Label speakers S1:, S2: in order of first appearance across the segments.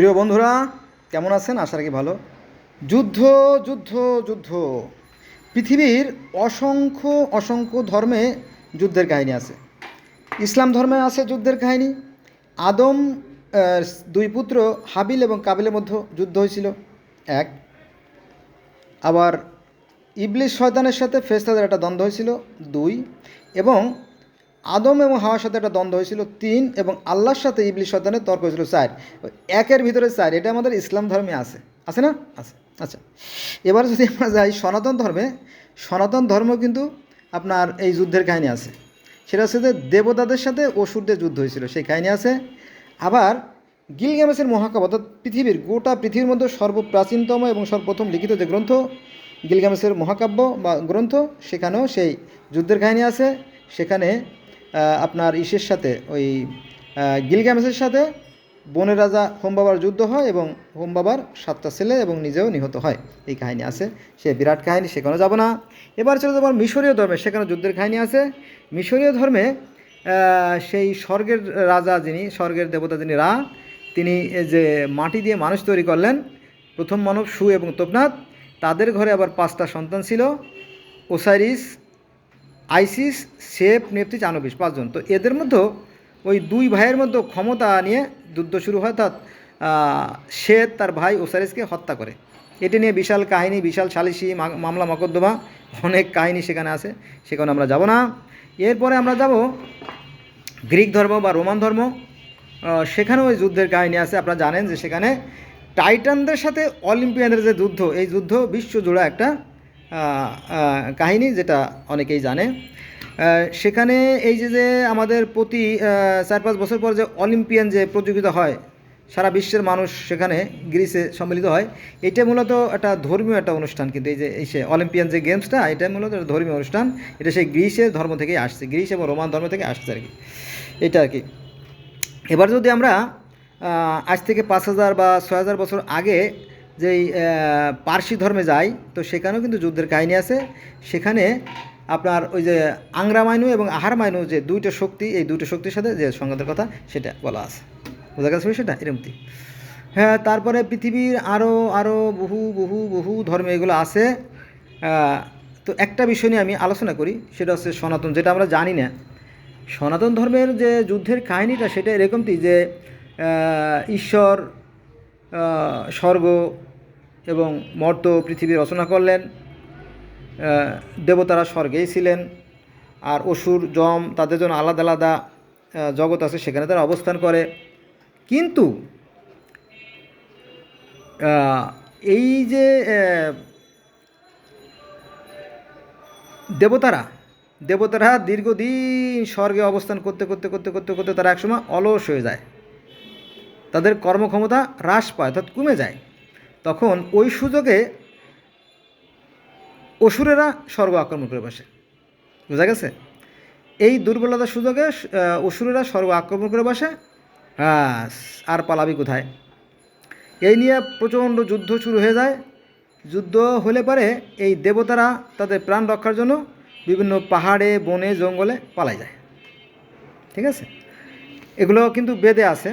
S1: প্রিয় বন্ধুরা, কেমন আছেন? আশা রাখি ভালো। যুদ্ধ যুদ্ধ যুদ্ধ। পৃথিবীর অসংখ্য অসংখ্য ধর্মে যুদ্ধের কাহিনী আছে। ইসলাম ধর্মে আছে যুদ্ধের কাহিনী। আদম দুই পুত্র হাবিল এবং কাবিলের মধ্যে যুদ্ধ হয়েছিল, এক। আবার ইবলিস শয়তানের সাথে ফেরেশতাদের একটা দ্বন্দ্ব হয়েছিল, দুই। এবং আদম এবং হাওয়ার সাথে একটা দ্বন্দ্ব হয়েছিল, তিন। এবং আল্লাহর সাথে ইবলিস শয়তানের তর্ক হয়েছিল, চার। একের ভিতরে চার, এটা আমাদের ইসলাম ধর্মে আছে, আছে না? আছে। আচ্ছা, এবার যদি আমরা যাই সনাতন ধর্মে, সনাতন ধর্ম কিন্তু আপনার এই যুদ্ধের কাহিনী আছে। সেটা হচ্ছে যে দেবতাদের সাথে অসুরদের যুদ্ধ হয়েছিল, সেই কাহিনী আছে। আবার গিলগামেশের মহাকাব্য, অর্থাৎ গোটা পৃথিবীর মধ্যে সর্বপ্রাচীনতম এবং সর্বপ্রথম লিখিত যে গ্রন্থ গিলগামেশের মহাকাব্য বা গ্রন্থ, সেখানেও সেই যুদ্ধের কাহিনী আছে। সেখানে আপনার ইসের সাথে ওই গিলগামেশের সাথে বনের রাজা হোম বাবার যুদ্ধ হয় এবং হোম বাবার 7টা ছেলে এবং নিজেও নিহত হয়, এই কাহিনী আছে। সে বিরাট কাহিনী, সেখানে যাব না। এবার চলে যাবার মিশরীয় ধর্মে, সেখানে যুদ্ধের কাহিনী আছে। মিশরীয় ধর্মে সেই স্বর্গের রাজা যিনি, স্বর্গের দেবতা যিনি রা, তিনি যে মাটি দিয়ে মানুষ তৈরি করলেন, প্রথম মানব সু এবং তোপনাথ, তাদের ঘরে আবার 5টা সন্তান ছিল, ওসাইরিস, আইসিস, সেপ, নেপথিস, আনুবিস, 5জন। তো এদের মধ্যে ওই দুই ভাইয়ের মধ্যে ক্ষমতা নিয়ে যুদ্ধ শুরু হয়, অর্থাৎ সে তার ভাই ওসাইরিসকে হত্যা করে। এটি নিয়ে বিশাল কাহিনী, বিশাল সালিসি মামলা মকদ্দমা, অনেক কাহিনী সেখানে আছে, সেখানে আমরা যাব না। এরপরে আমরা যাব গ্রিক ধর্ম বা রোমান ধর্ম। সেখানেও ওই যুদ্ধের কাহিনী আছে। আপনারা জানেন যে সেখানে টাইটানদের সাথে অলিম্পিয়ানদের যে যুদ্ধ, এই যুদ্ধ বিশ্বজোড়া একটা কাহিনী, যেটা অনেকেই জানে। সেখানে এই যে আমাদের প্রতি 4-5 বছর পর যে অলিম্পিয়ান যে প্রতিযোগিতা হয়, সারা বিশ্বের মানুষ সেখানে গ্রিসে সম্মিলিত হয়। এটা মূলত একটা ধর্মীয় একটা অনুষ্ঠান, কিন্তু এই সে অলিম্পিয়ান যে গেমসটা, এটা মূলত ধর্মীয় অনুষ্ঠান। এটা সেই গ্রিসের ধর্ম থেকেই আসছে, গ্রিস এবং রোমান ধর্ম থেকে আসছে আর কি, এটা আর কি। এবার যদি আমরা আজ থেকে 5,000 বা 6,000 বছর আগে যেই পার্সি ধর্মে যাই, তো সেখানেও কিন্তু যুদ্ধের কাহিনী আছে। সেখানে আপনার ওই যে আংরা মাইনু এবং আহার মাইনু যে দুইটা শক্তি, এই দুইটা শক্তির সাথে যে সংঘাতের কথা সেটা বলা আছে। বোঝা গেছে সেটা এরকমই। হ্যাঁ, তারপরে পৃথিবীর আরও আরও বহু বহু বহু ধর্ম এগুলো আছে। তো একটা বিষয় নিয়ে আমি আলোচনা করি, সেটা হচ্ছে সনাতন, যেটা আমরা জানি না। সনাতন ধর্মের যে যুদ্ধের কাহিনীটা, সেটা এরকমটি যে ঈশ্বর স্বর্গ এবং মর্ত পৃথিবী রচনা করলেন। দেবতারা স্বর্গেই ছিলেন, আর অসুর যম তাদের জন্য আলাদা আলাদা জগৎ আছে, সেখানে তারা অবস্থান করে। কিন্তু এই যে দেবতারা দেবতারা দীর্ঘদিন স্বর্গে অবস্থান করতে করতে করতে করতে করতে তারা একসময় অলস হয়ে যায়, তাদের কর্মক্ষমতা হ্রাস পায়, অর্থাৎ কমে যায়। তখন ওই সুযোগে অসুরেরা স্বর্গ আক্রমণ করে বসে। বোঝা গেছে? এই দুর্বলতার সুযোগে অসুরেরা স্বর্গ আক্রমণ করে বসে। হ্যাঁ, আর পালাবি কোথায়? এই নিয়ে প্রচণ্ড যুদ্ধ শুরু হয়ে যায়। যুদ্ধ হলে পরে এই দেবতারা তাদের প্রাণ রক্ষার জন্য বিভিন্ন পাহাড়ে, বনে, জঙ্গলে পালাই যায়। ঠিক আছে? এগুলো কিন্তু বেদে আছে।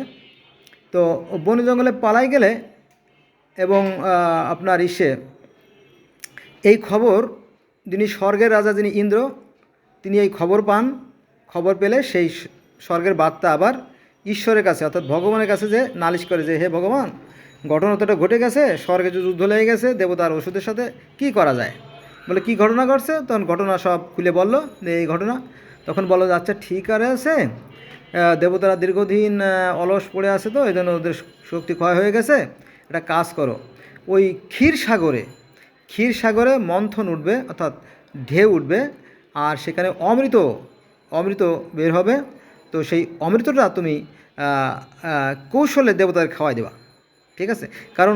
S1: তো বনে জঙ্গলে পালাই গেলে এবং আপনার এই খবর, যিনি স্বর্গের রাজা, যিনি ইন্দ্র, তিনি এই খবর পান। খবর পেলে সেই স্বর্গের বার্তা আবার ঈশ্বরের কাছে, অর্থাৎ ভগবানের কাছে, যে নালিশ করে যে হে ভগবান, ঘটনা তো ঘটে গেছে, স্বর্গে যে যুদ্ধ লেগে গেছে দেবতার ওষুধের সাথে, কি করা যায়? বলে কি ঘটনা ঘটছে? তখন ঘটনা সব খুলে বলল যে এই ঘটনা। তখন বলো যে আচ্ছা ঠিক আছে, দেবতারা দীর্ঘদিন অলস পড়ে আছে, তো এই জন্য ওদের শক্তি ক্ষয় হয়ে গেছে। একটা কাজ করো, ওই ক্ষীর সাগরে মন্থন উঠবে, অর্থাৎ ঢেউ উঠবে, আর সেখানে অমৃত অমৃত বের হবে। তো সেই অমৃতটা তুমি কৌশলে দেবতাদের খাওয়াই দেবা। ঠিক আছে? কারণ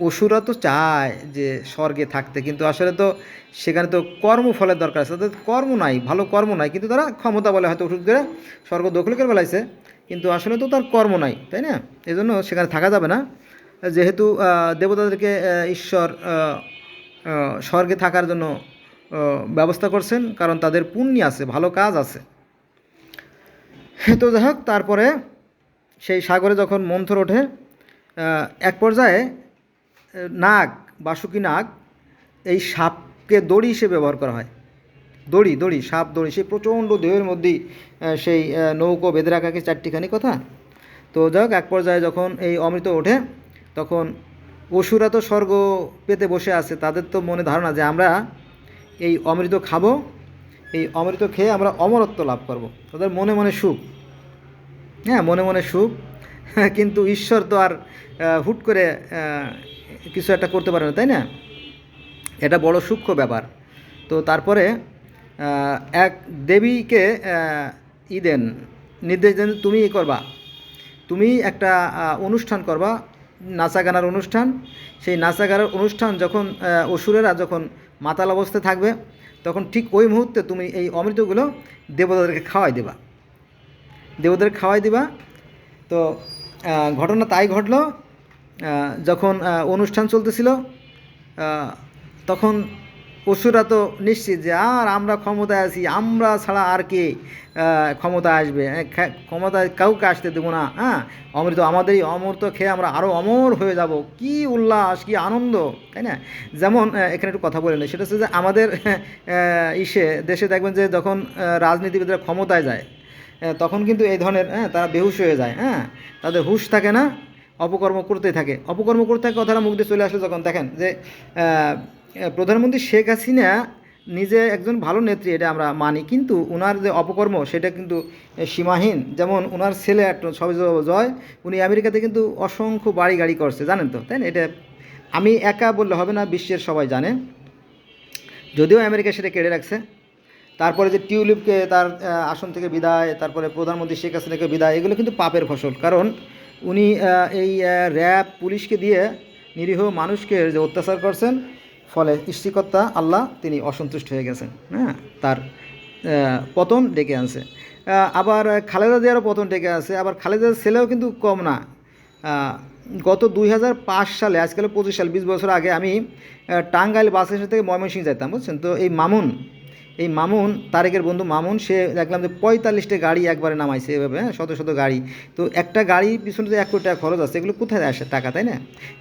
S1: অসুরা তো চায় যে স্বর্গে থাকতে, কিন্তু আসলে তো সেখানে তো কর্মফলের দরকার আছে, তাদের কর্ম নাই, ভালো কর্ম নাই, কিন্তু তারা ক্ষমতা বলে হয়তো ওষুধ করে স্বর্গ দখল করে বেলাইছে, কিন্তু আসলে তো তার কর্ম নাই, তাই না? এই জন্য সেখানে থাকা যাবে না। যেহেতু দেবতাদেরকে ঈশ্বর স্বর্গে থাকার জন্য ব্যবস্থা করছেন, কারণ তাদের পুণ্য আছে, ভালো কাজ আছে। তো যাই হোক, তারপরে সেই সাগরে যখন মন্থর ওঠে, এক পর্যায়ে নাগ, বাসুকি নাগ, এই সাপকে দড়ি হিসেবে ব্যবহার করা হয়। দড়ি দড়ি সাপ দড়ি, সেই প্রচণ্ড দেহের মধ্যেই সেই নৌকো বেঁধে রাখাকে চারটিখানি কথা। তো যাই হোক, এক পর্যায়ে যখন এই অমৃত ওঠে, তখন অসুরা তো স্বর্গ পেতে বসে আছে, তাদের তো মনে ধারণা যে আমরা এই অমৃত খাবো, এই অমৃত খেয়ে আমরা অমরত্ব লাভ করব। তাদের মনে মনে সুখ, হ্যাঁ, মনে মনে সুখ। কিন্তু ঈশ্বর তো আর হুট করে কিছু একটা করতে পারে না, তাই না? এটা বড় সূক্ষ্ম ব্যাপার। তো তারপরে এক দেবীকে দেন, নির্দেশ দেন, তুমি করবা, তুমি একটা অনুষ্ঠান করবা, নাচা গানার অনুষ্ঠান। সেই নাচা গানার অনুষ্ঠান যখন অসুরেরা যখন মাতাল অবস্থায় থাকবে, তখন ঠিক ওই মুহূর্তে তুমি এই অমৃতগুলো দেবতাদেরকে খাওয়াই দেবা, দেবতাদের খাওয়াই দিবা। তো ঘটনা তাই ঘটল। যখন অনুষ্ঠান চলতেছিল, তখন অসুররা তো নিশ্চিত যে আর আমরা ক্ষমতায় আছি, আমরা ছাড়া আর কে ক্ষমতায় আসবে, ক্ষমতায় কাউকে আসতে দেবো না, হ্যাঁ, অমৃত আমাদেরই, অমৃত খেয়ে আমরা আরও অমর হয়ে যাব। কি উল্লাস, কি আনন্দ, তাই না? যেমন এখানে একটু কথা বলে নেই, সেটা হচ্ছে যে আমাদের দেশে দেখবেন যে যখন রাজনীতিবিদরা ক্ষমতায় যায়, তখন কিন্তু এই ধরনের, তারা বেহুশ হয়ে যায়, হ্যাঁ, তাদের হুঁশ থাকে না, অপকর্ম করতেই থাকে, অপকর্ম করতে থাকে। কথাটা মুখ দিয়ে চলে আসলে যখন দেখেন যে প্রধানমন্ত্রী শেখ হাসিনা নিজে একজন ভালো নেত্রী, এটা আমরা মানি, কিন্তু ওনার যে অপকর্ম সেটা কিন্তু সীমাহীন। যেমন ওনার ছেলে ছবি জয়, উনি আমেরিকাতে কিন্তু অসংখ্য বাড়ি গাড়ি করছে, জানেন তো, তাই না? এটা আমি একা বললে হবে না, বিশ্বের সবাই জানে, যদিও আমেরিকা সেটা কেড়ে রাখছে। তারপরে যে টিউলিপকে তার আসন থেকে বিদায়, তারপরে প্রধানমন্ত্রী শেখ হাসিনাকে বিদায়, এগুলো কিন্তু পাপের ফসল। কারণ উনি এই র্যাব পুলিশকে দিয়ে নিরীহ মানুষকে যে অত্যাচার করছেন, ফলে সৃষ্টিকর্তা আল্লাহ তিনি অসন্তুষ্ট হয়ে গেছেন, হ্যাঁ, তার পতন ডেকে আনছে। আবার খালেদা জিয়ারও পতন ডেকে আছে। আবার খালেদার ছেলেও কিন্তু কম না। গত 2005 সালে, আজকাল 25 সাল, 20 বছর আগে আমি টাঙ্গাইল বাস স্টেশন থেকে ময়মনসিংহ যেতাম, বুঝছেন তো। এই মামুন, তারেকের বন্ধু মামুন, সে দেখলাম যে 45টা গাড়ি একবারে নামাইছে এভাবে, হ্যাঁ, শত শত গাড়ি। তো একটা গাড়ির পিছনে যে 1 কোটি টাকা খরচ আছে, এগুলো কোথায় আসে টাকা, তাই না?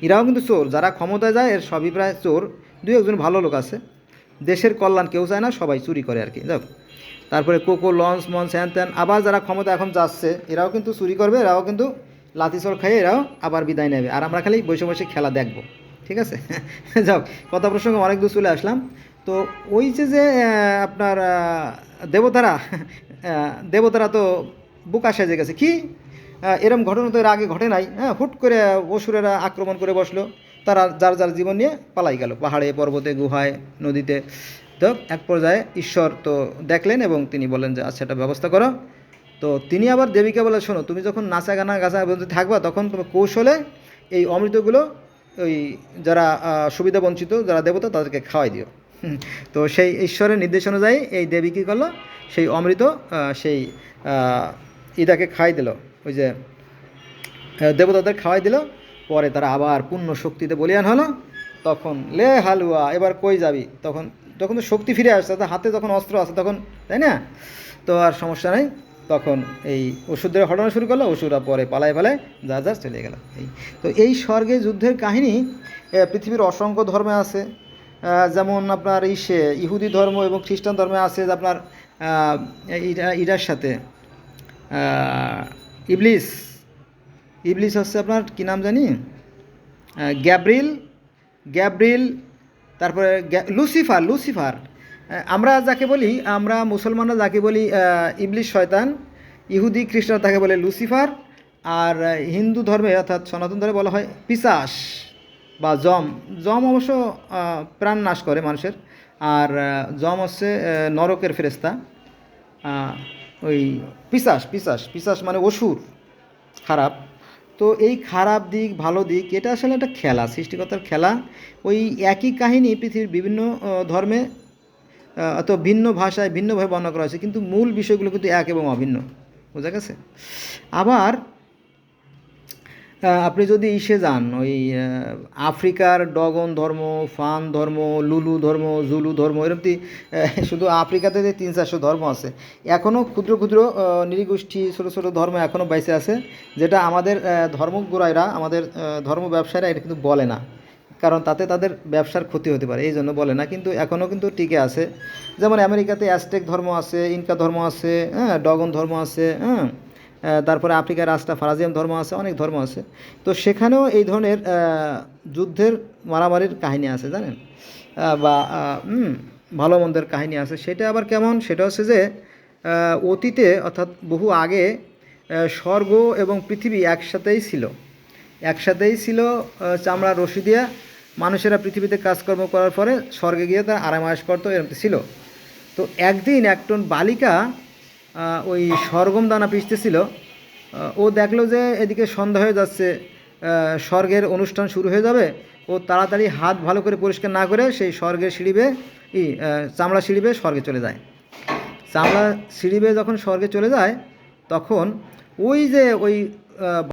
S1: এরাও কিন্তু চোর, যারা ক্ষমতায় যায় এর সবই প্রায় চোর। দুই একজন ভালো লোক আছে, দেশের কল্যাণ কেউ চায় না, সবাই চুরি করে আর কি। যাক, তারপরে কোকো লঞ্চ মঞ্চ হ্যান ত্যান। আবার যারা ক্ষমতা এখন যাচ্ছে, এরাও কিন্তু চুরি করবে, এরাও কিন্তু লাঠিসর খাইয়ে এরাও আবার বিদায় নেবে, আর আমরা খালি বসে বসে খেলা দেখবো, ঠিক আছে? যাক, কথা প্রসঙ্গে অনেক দূর চলে আসলাম। তো ওই যে আপনার দেবতারা, দেবতারা তো বোকা সেজে গেছে। কি এরম ঘটনা তো এর আগে ঘটে নাই, হ্যাঁ, হুট করে অসুরেরা আক্রমণ করে বসলো, তারা যার যার জীবন নিয়ে পালাই গেল, পাহাড়ে, পর্বতে, গুহায়, নদীতে। তো এক পর্যায়ে ঈশ্বর তো দেখলেন এবং তিনি বললেন যে আচ্ছা, এটা ব্যবস্থা করো। তো তিনি আবার দেবীকে বলে, শোনো, তুমি যখন নাচা গানা গাছা বলতে থাকবা, তখন তোমার কৌশলে এই অমৃতগুলো ওই যারা সুবিধা বঞ্চিত, যারা দেবতা, তাদেরকে খাওয়াই দিও। তো সেই ঈশ্বরের নির্দেশ অনুযায়ী এই দেবী কী করলো, সেই অমৃত সেই ইদাকে খাওয়াই দিল, ওই যে দেবতাদের খাওয়াই দিল। পরে তারা আবার পূর্ণ শক্তিতে বলিয়ান হলো। তখন লে হালুয়া, এবার কই যাবি, তখন তখন তো শক্তি ফিরে আসছে, তাদের হাতে যখন অস্ত্র আছে তখন, তাই না? তো আর সমস্যা নেই। তখন এই ওষুধের ঘটনা শুরু করলো, ওষুধরা পরে পালায় পালায় যার যার চলে গেল। তো এই স্বর্গে যুদ্ধের কাহিনী পৃথিবীর অসংখ্য ধর্মে আছে। যেমন আপনার ইহুদি ধর্ম এবং খ্রিস্টান ধর্মে আছে যে আপনার ইরার সাথে ইবলিস, ইবলিস হচ্ছে আপনার কী নাম জানি, গ্যাব্রিল, তারপরে লুসিফার। আমরা যাকে বলি, আমরা মুসলমানরা যাকে বলি ইবলিস শয়তান, ইহুদি খ্রিস্টান তাকে বলে লুসিফার, আর হিন্দু ধর্মে অর্থাৎ সনাতন ধর্মে বলা হয় পিশাচ বা যম। যম অবশ্য প্রাণ নাশ করে মানুষের, আর যম হচ্ছে নরকের ফেরেশতা। ওই পিশাচ মানে অসুর, খারাপ। তো এই খারাপ দিক ভালো দিক, এটা আসলে একটা খেলা, সৃষ্টিকর্তার খেলা। ওই একই কাহিনী পৃথিবীর বিভিন্ন ধর্মে অত ভিন্ন ভাষায় ভিন্নভাবে বর্ণনা করা হয়েছে, কিন্তু মূল বিষয়গুলো কিন্তু এক এবং অভিন্ন, বোঝা গেছে? আবার আপনি যদি ইসে যান ওই আফ্রিকার ডগন ধর্ম, ফান ধর্ম, লুলু ধর্ম, জুলু ধর্ম, এরকম শুধু আফ্রিকাতে যে 300-400 ধর্ম আছে, এখনও ক্ষুদ্র ক্ষুদ্র নৃগোষ্ঠী, ছোটো ছোটো ধর্ম এখনও বেঁচে আছে, যেটা আমাদের ধর্মগোড়াইরা, আমাদের ধর্ম ব্যবসায়ীরা এটা কিন্তু বলে না, কারণ তাতে তাদের ব্যবসার ক্ষতি হতে পারে, এই জন্য বলে না, কিন্তু এখনও কিন্তু টিকে আছে। যেমন আমেরিকাতে অ্যাজটেক ধর্ম আছে, ইনকা ধর্ম আছে, হ্যাঁ, ডগন ধর্ম আছে, হ্যাঁ, তারপরে আফ্রিকার রাস্তাফারাজিয়ান ধর্ম আছে, অনেক ধর্ম আছে। তো সেখানেও এই ধরনের যুদ্ধের, মারামারির কাহিনী আছে, জানেন, বা ভালো মন্দের কাহিনী আছে। সেটা আবার কেমন, সেটা হচ্ছে যে অতীতে, অর্থাৎ বহু আগে স্বর্গ এবং পৃথিবী একসাথেই ছিল, একসাথেই ছিল। চামড়া রশি দিয়ে মানুষেরা পৃথিবীতে কাজকর্ম করার পরে স্বর্গে গিয়ে তারা আরামায়েশ করতো, এরকম ছিল। তো একদিন একজন বালিকা ওই সরগম দানা পিষতেছিল। ও দেখলো যে এদিকে সন্ধ্যা হয়ে যাচ্ছে, স্বর্গের অনুষ্ঠান শুরু হয়ে যাবে। ও তাড়াতাড়ি হাত ভালো করে পরিষ্কার না করে সেই স্বর্গের সিঁড়ি বেয়ে চামড়া সিঁড়ি বেয়ে স্বর্গে চলে যায়। চামড়া সিঁড়ি বেয়ে যখন স্বর্গে চলে যায়, তখন ওই যে ওই